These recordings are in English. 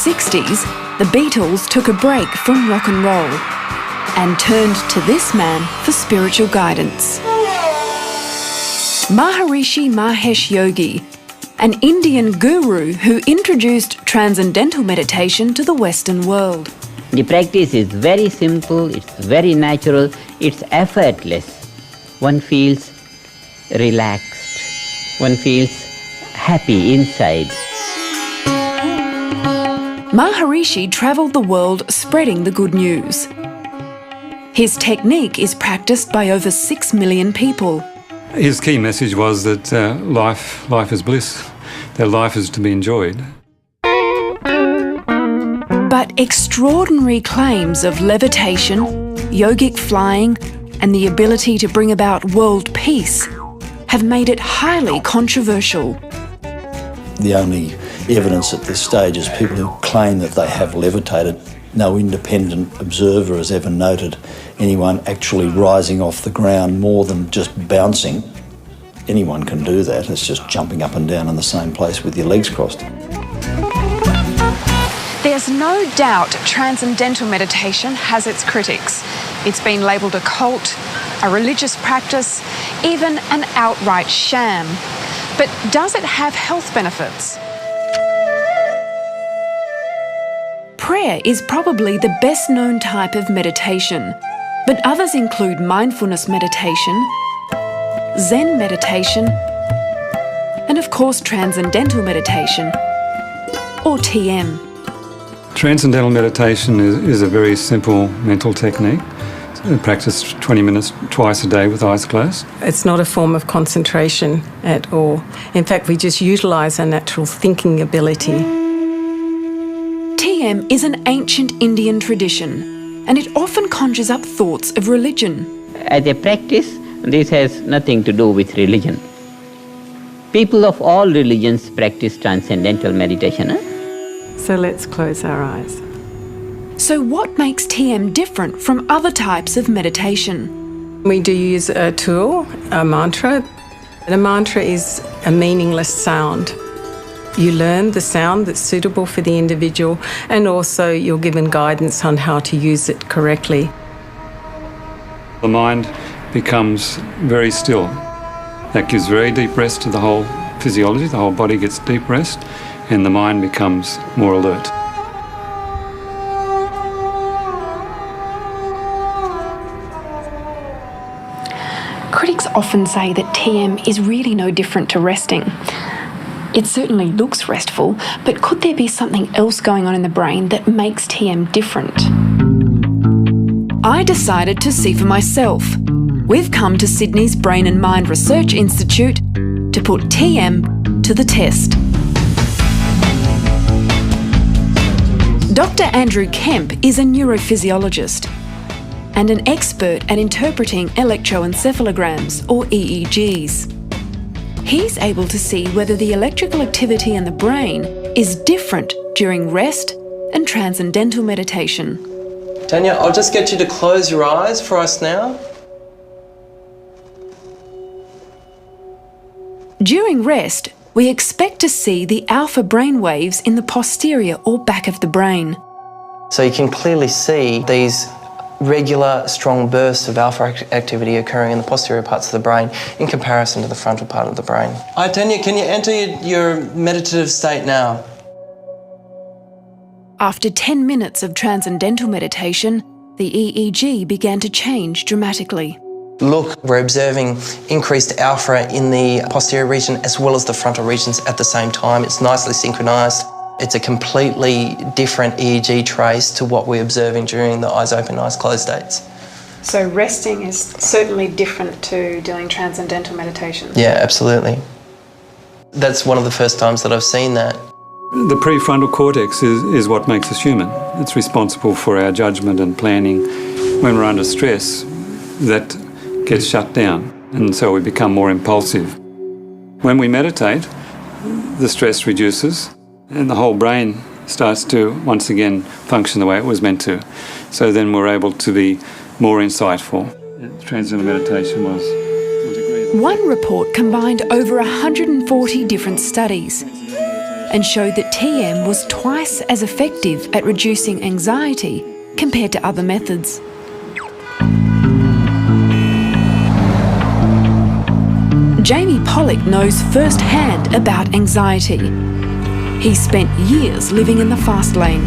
60s, the Beatles took a break from rock and roll and turned to this man for spiritual guidance. Maharishi Mahesh Yogi, an Indian guru who introduced Transcendental Meditation to the Western world. The practice is very simple, it's very natural, it's effortless. One feels relaxed, one feels happy inside. Maharishi travelled the world spreading the good news. His technique is practiced by over 6 million people. His key message was that life is bliss, that life is to be enjoyed. But extraordinary claims of levitation, yogic flying, and the ability to bring about world peace have made it highly controversial. The only evidence at this stage is people who claim that they have levitated. No independent observer has ever noted anyone actually rising off the ground more than just bouncing. Anyone can do that, it's just jumping up and down in the same place with your legs crossed. There's no doubt Transcendental Meditation has its critics. It's been labelled a cult, a religious practice, even an outright sham. But does it have health benefits? Prayer is probably the best known type of meditation, but others include mindfulness meditation, Zen meditation, and of course Transcendental Meditation, or TM. Transcendental meditation is a very simple mental technique. Practice 20 minutes twice a day with eyes closed. It's not a form of concentration at all. In fact, we just utilise our natural thinking ability. TM is an ancient Indian tradition, and it often conjures up thoughts of religion. As a practice, this has nothing to do with religion. People of all religions practice transcendental meditation. So let's close our eyes. So what makes TM different from other types of meditation? We do use a tool, a mantra. And a mantra is a meaningless sound. You learn the sound that's suitable for the individual, and also you're given guidance on how to use it correctly. The mind becomes very still. That gives very deep rest to the whole physiology, the whole body gets deep rest, and the mind becomes more alert. Critics often say that TM is really no different to resting. It certainly looks restful, but could there be something else going on in the brain that makes TM different? I decided to see for myself. We've come to Sydney's Brain and Mind Research Institute to put TM to the test. Dr. Andrew Kemp is a neurophysiologist and an expert at interpreting electroencephalograms, or EEGs. He's able to see whether the electrical activity in the brain is different during rest and transcendental meditation. Tanya, I'll just get you to close your eyes for us now. During rest, we expect to see the alpha brain waves in the posterior or back of the brain. So you can clearly see these regular, strong bursts of alpha activity occurring in the posterior parts of the brain in comparison to the frontal part of the brain. All right, Tanya, can you enter your meditative state now? After 10 minutes of transcendental meditation, the EEG began to change dramatically. Look, we're observing increased alpha in the posterior region as well as the frontal regions at the same time. It's nicely synchronised. It's a completely different EEG trace to what we're observing during the eyes open, eyes closed states. So resting is certainly different to doing transcendental meditation? Yeah, absolutely. That's one of the first times that I've seen that. The prefrontal cortex is what makes us human. It's responsible for our judgment and planning. When we're under stress, that gets shut down, and so we become more impulsive. When we meditate, the stress reduces, and the whole brain starts to once again function the way it was meant to. So then we're able to be more insightful. Transcendental meditation was agreed. One report combined over 140 different studies and showed that TM was twice as effective at reducing anxiety compared to other methods. Jamie Pollock knows firsthand about anxiety. He spent years living in the fast lane.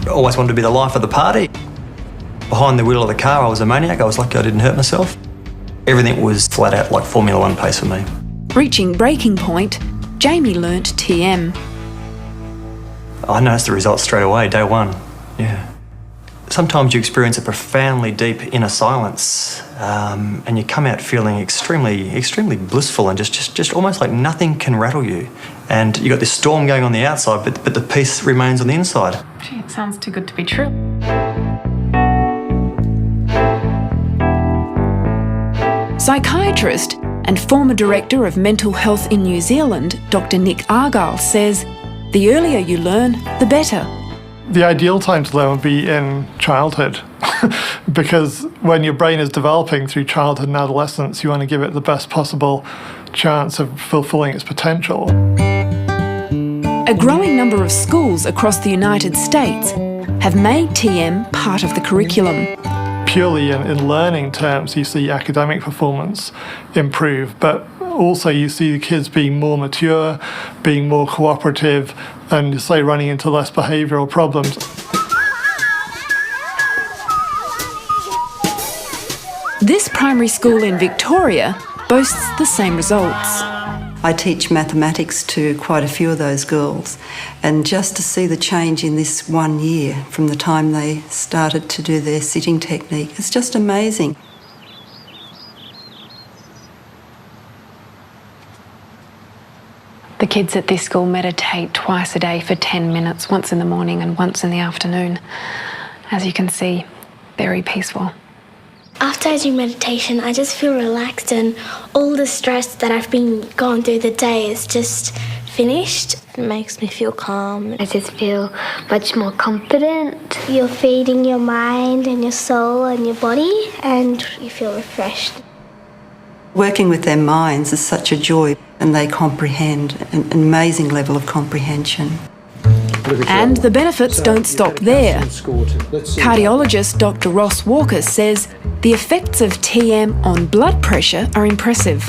I always wanted to be the life of the party. Behind the wheel of the car, I was a maniac. I was lucky I didn't hurt myself. Everything was flat out like Formula One pace for me. Reaching breaking point, Jamie learnt TM. I noticed the results straight away, day one. Yeah. Sometimes you experience a profoundly deep inner silence, and you come out feeling extremely blissful and just almost like nothing can rattle you. And you got this storm going on the outside, but the peace remains on the inside. Gee, it sounds too good to be true. Psychiatrist and former Director of Mental Health in New Zealand, Dr. Nick Argyle, says the earlier you learn, the better. The ideal time to learn would be in childhood because when your brain is developing through childhood and adolescence, you want to give it the best possible chance of fulfilling its potential. A growing number of schools across the United States have made TM part of the curriculum. Purely in learning terms, you see academic performance improve, but also you see the kids being more mature, being more cooperative, and say running into less behavioural problems. This primary school in Victoria boasts the same results. I teach mathematics to quite a few of those girls, and just to see the change in this 1 year from the time they started to do their sitting technique, it's just amazing. The kids at this school meditate twice a day for 10 minutes, once in the morning and once in the afternoon. As you can see, very peaceful. After I do meditation, I just feel relaxed and all the stress that I've been going through the day is just finished. It makes me feel calm. I just feel much more confident. You're feeding your mind and your soul and your body and you feel refreshed. Working with their minds is such a joy, and they comprehend an amazing level of comprehension. And the benefits don't stop there. Cardiologist Dr. Ross Walker says the effects of TM on blood pressure are impressive.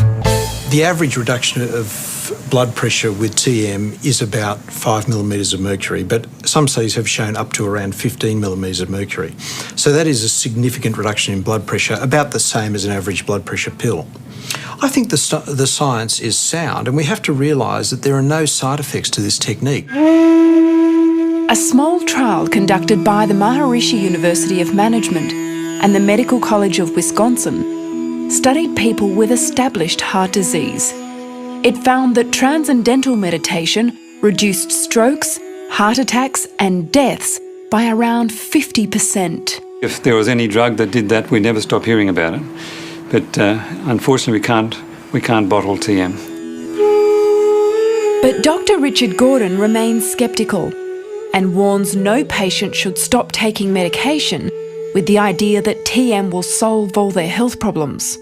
The average reduction of blood pressure with TM is about 5 millimetres of mercury, but some studies have shown up to around 15 millimetres of mercury. So that is a significant reduction in blood pressure, about the same as an average blood pressure pill. I think the science is sound, and we have to realise that there are no side effects to this technique. A small trial conducted by the Maharishi University of Management and the Medical College of Wisconsin studied people with established heart disease. It found that Transcendental Meditation reduced strokes, heart attacks and deaths by around 50%. If there was any drug that did that, we'd never stop hearing about it. But unfortunately, we can't bottle TM. But Dr. Richard Gordon remains sceptical and warns no patient should stop taking medication with the idea that TM will solve all their health problems.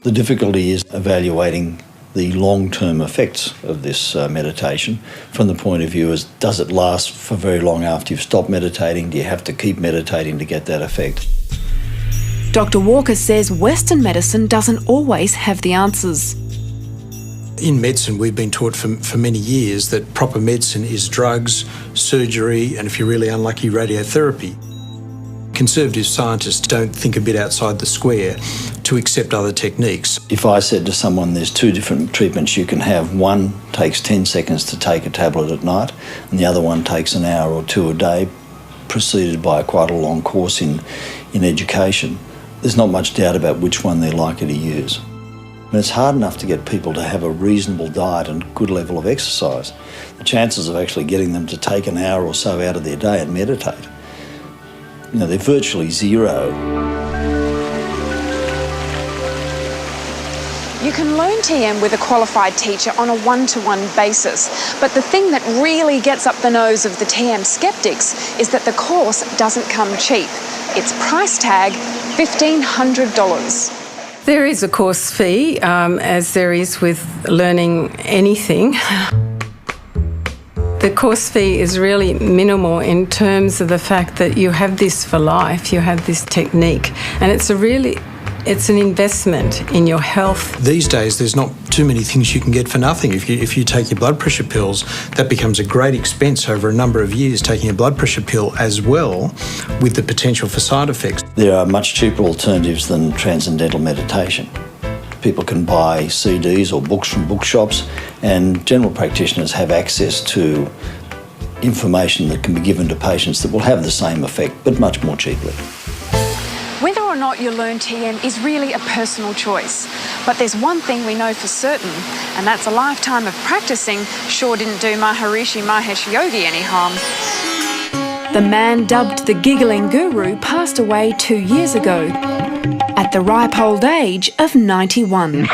The difficulty is evaluating the long-term effects of this meditation from the point of view as does it last for very long after you've stopped meditating? Do you have to keep meditating to get that effect? Dr. Walker says Western medicine doesn't always have the answers. In medicine, we've been taught for many years that proper medicine is drugs, surgery, and if you're really unlucky, radiotherapy. Conservative scientists don't think a bit outside the square to accept other techniques. If I said to someone there's two different treatments you can have, one takes 10 seconds to take a tablet at night and the other one takes an hour or two a day, preceded by quite a long course in education, there's not much doubt about which one they're likely to use. And it's hard enough to get people to have a reasonable diet and good level of exercise. The chances of actually getting them to take an hour or so out of their day and meditate, they're virtually zero. You can learn TM with a qualified teacher on a one-to-one basis, but the thing that really gets up the nose of the TM skeptics is that the course doesn't come cheap. Its price tag, $1,500. There is a course fee, as there is with learning anything. The course fee is really minimal in terms of the fact that you have this for life, you have this technique, and it's an investment in your health. These days, there's not too many things you can get for nothing. If you take your blood pressure pills, that becomes a great expense over a number of years, taking a blood pressure pill as well, with the potential for side effects. There are much cheaper alternatives than Transcendental Meditation. People can buy CDs or books from bookshops, and general practitioners have access to information that can be given to patients that will have the same effect, but much more cheaply. Whether or not you learn TM is really a personal choice. But there's one thing we know for certain, and that's a lifetime of practicing sure didn't do Maharishi Mahesh Yogi any harm. The man dubbed the Giggling Guru passed away 2 years ago, at the ripe old age of 91.